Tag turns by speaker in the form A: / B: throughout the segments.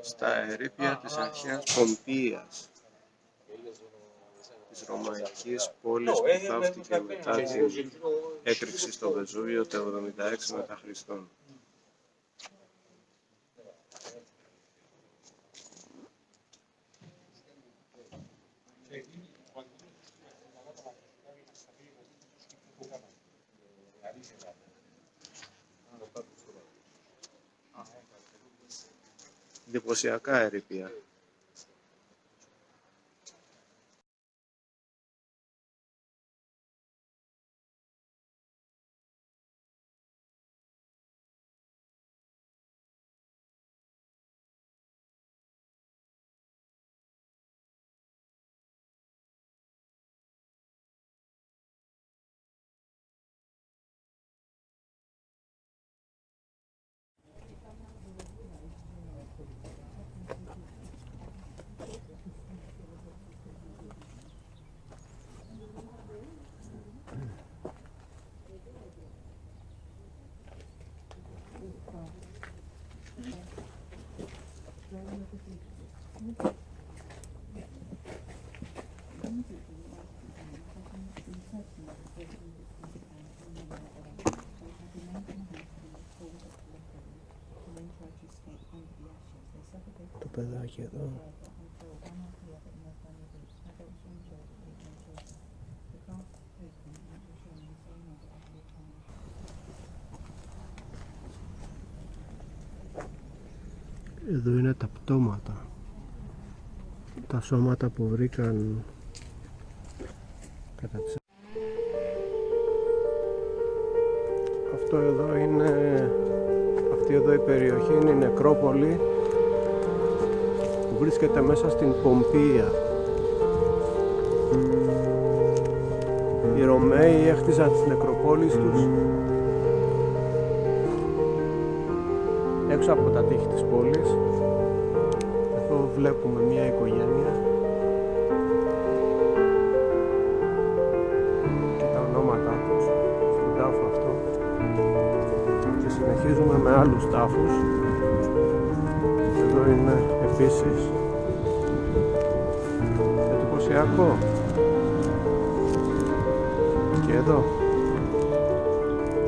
A: Στα ερείπια της αρχαίας Πομπηίας, της ρωμαϊκής πόλης που θαύτηκε μετά την έκρηξη στο Βεζούβιο το 76 μετά Χριστόν. Εντυπωσιακά ερείπια.
B: Το παιδάκι εδώ. Εδώ είναι τα πτώματα, τα σώματα που βρήκαν κατά τις... Αυτό εδώ είναι, αυτή εδώ η περιοχή είναι η νεκρόπολη που βρίσκεται μέσα στην Πομπηία. Οι Ρωμαίοι έχτιζαν τις νεκροπόλεις τους έξω από τα τείχη της πόλης. Εδώ βλέπουμε μια οικογένεια και τα ονόματά τους στον τάφο αυτό, και συνεχίζουμε με άλλους τάφους. Εδώ είναι επίσης εντυπωσιακό. Και εδώ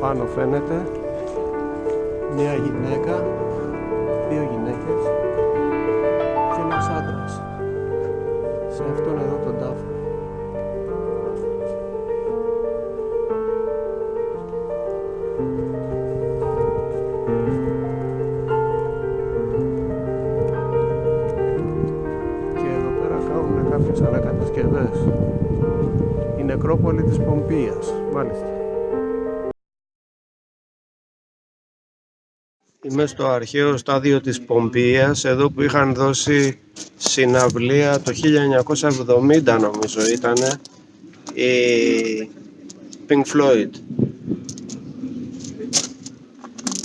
B: πάνω φαίνεται μια γυναίκα, δύο γυναίκες και ένας άντρας σε αυτόν εδώ τον τάφο. Και εδώ πέρα κάνουν κάποιες ανακατασκευές. Η νεκρόπολη της Πομπηίας, μάλιστα. Είμαι στο αρχαίο στάδιο της Πομπηίας, εδώ που είχαν δώσει συναυλία το 1970 νομίζω ήτανε, η Pink Floyd.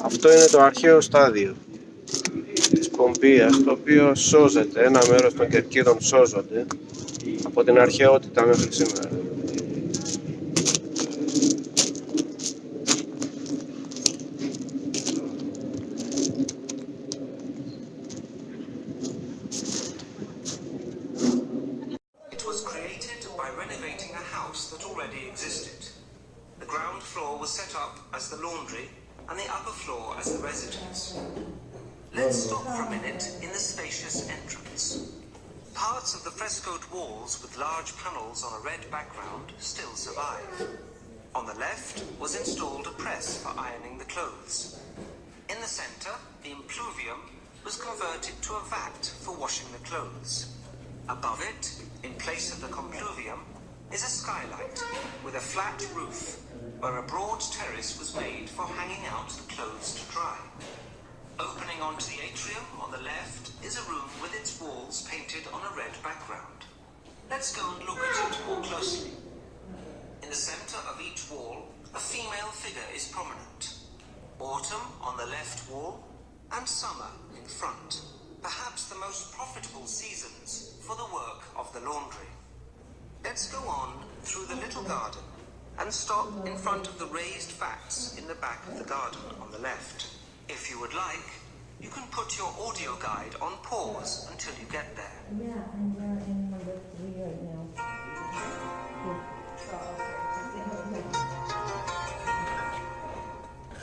B: Αυτό είναι το αρχαίο στάδιο της Πομπηίας, το οποίο σώζεται, ένα μέρος των κερκίδων σώζονται από την αρχαιότητα μέχρι σήμερα.
C: Let's stop for a minute in the spacious entrance. Parts of the frescoed walls with large panels on a red background still survive. On the left was installed a press for ironing the clothes. In the center, the impluvium was converted to a vat for washing the clothes. Above it, in place of the compluvium, is a skylight with a flat roof where a broad terrace was made for hanging out the clothes to dry. Opening onto the atrium on the left is a room with its walls painted on a red background. Let's go and look at it more closely. In the center of each wall, a female figure is prominent. Autumn on the left wall and summer in front. Perhaps the most profitable seasons for the work of the laundry. Let's go on through the little garden and stop in front of the raised vats in the back of the garden on the left. If you would like, you can put your audio guide on pause until you get there.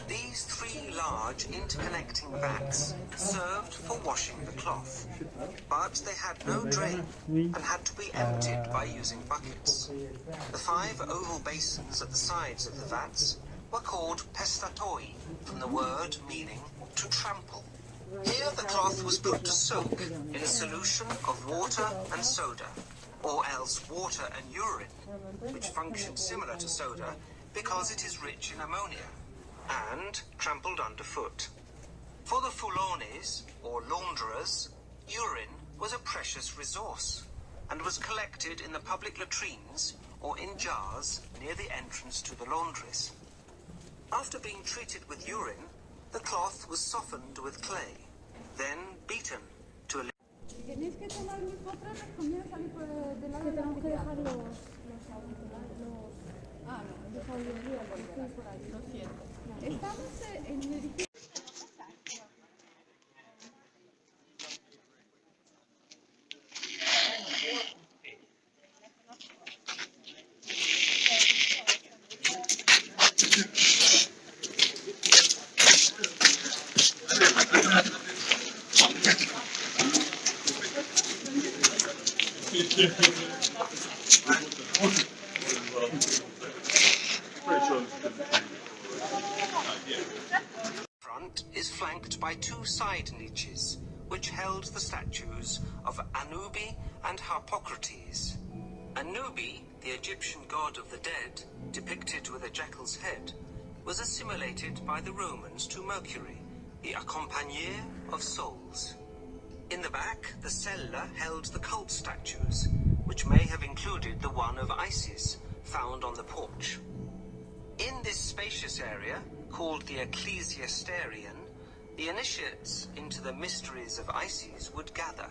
C: These three large interconnecting vats served for washing the cloth, but they had no drain and had to be emptied by using buckets. The 5 oval basins at the sides of the vats were called pestatoi, from the word meaning to trample. Here the cloth was put to soak in a solution of water and soda, or else water and urine, which functions similar to soda because it is rich in ammonia, and trampled underfoot. For the foulones, or launderers, urine was a precious resource and was collected in the public latrines or in jars near the entrance to the laundries. After being treated with urine, the cloth was softened with clay, then beaten to a...
D: Tenéis que tomar mis otras, comienza de la tenemos que dejar los ah, no, de sabiduría, por ahí, lo siento. Estamos en el edificio.
C: Front is flanked by 2 side niches, which held the statues of Anubi and Harpocrates. Anubi, the Egyptian god of the dead, depicted with a jackal's head, was assimilated by the Romans to Mercury, the accompagnier of souls. In the back, the cella held the cult statues, which may have included the one of Isis, found on the porch. In this spacious area, called the Ecclesiasterion, the initiates into the mysteries of Isis would gather.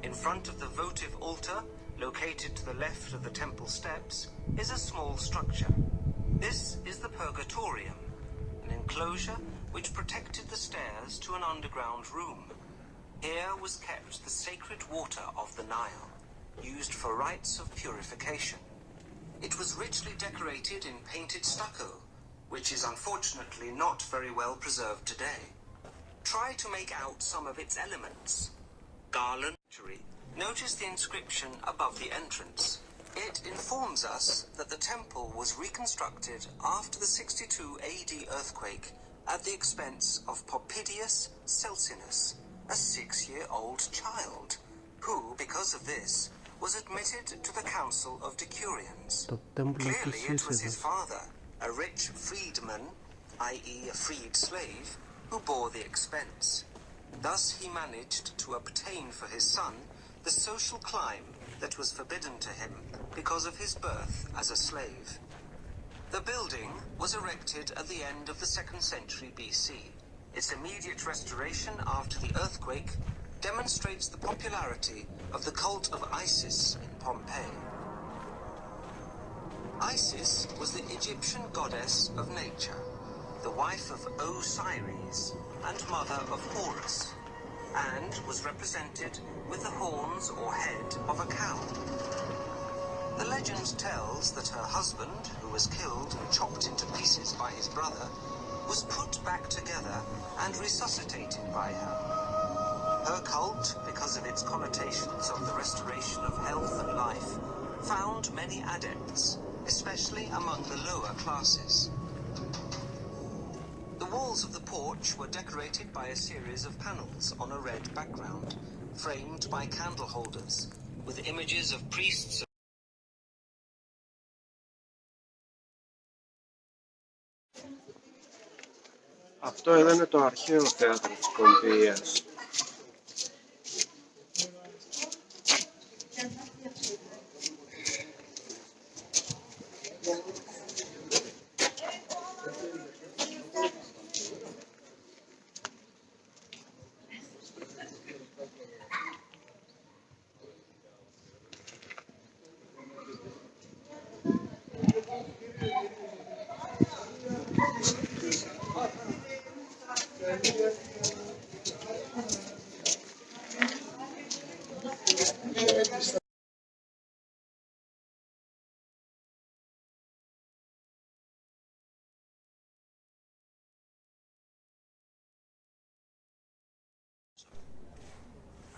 C: In front of the votive altar, located to the left of the temple steps, is a small structure. This is the Purgatorium, an enclosure which protected the stairs to an underground room. Here was kept the sacred water of the Nile, used for rites of purification. It was richly decorated in painted stucco, which is unfortunately not very well preserved today. Try to make out some of its elements. Garland. Notice the inscription above the entrance. It informs us that the temple was reconstructed after the 62 AD earthquake at the expense of Poppidius Celsinus, a 6-year-old child, who, because of this, was admitted to the Council of Decurions. Clearly it was his father, a rich freedman, i.e. a freed slave, who bore the expense. Thus he managed to obtain for his son the social climb that was forbidden to him because of his birth as a slave. The building was erected at the end of the 2nd century BC. Its immediate restoration after the earthquake demonstrates the popularity of the cult of Isis in Pompeii. Isis was the Egyptian goddess of nature, the wife of Osiris and mother of Horus, and was represented with the horns or head of a cow. The legend tells that her husband, who was killed and chopped into pieces by his brother, was put back together and resuscitated by her. Her cult, because of its connotations of the restoration of health and life, found many adepts, especially among the lower classes. The walls of the porch were decorated by a series of panels on a red background, framed by candle holders, with images of priests.
B: Αυτό εδώ είναι το αρχαίο θέατρο της Πομπηίας.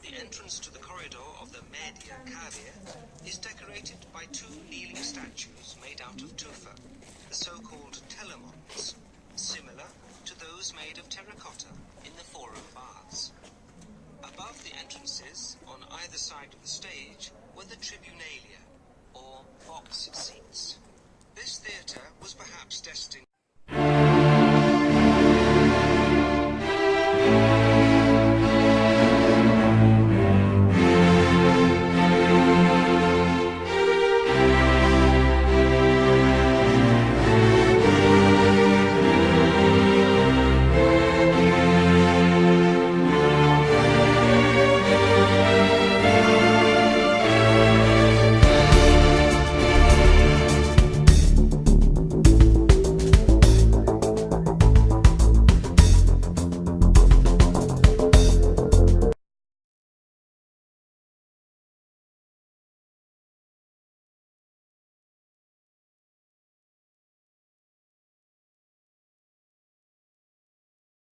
C: The entrance to the corridor of the Media Cavea is decorated by two kneeling statues made out of tufa, the so-called telemons, similar to those made of terracotta in the Forum Baths. Above the entrances, on either side of the stage, were the tribunalia, or box seats. This theatre was perhaps destined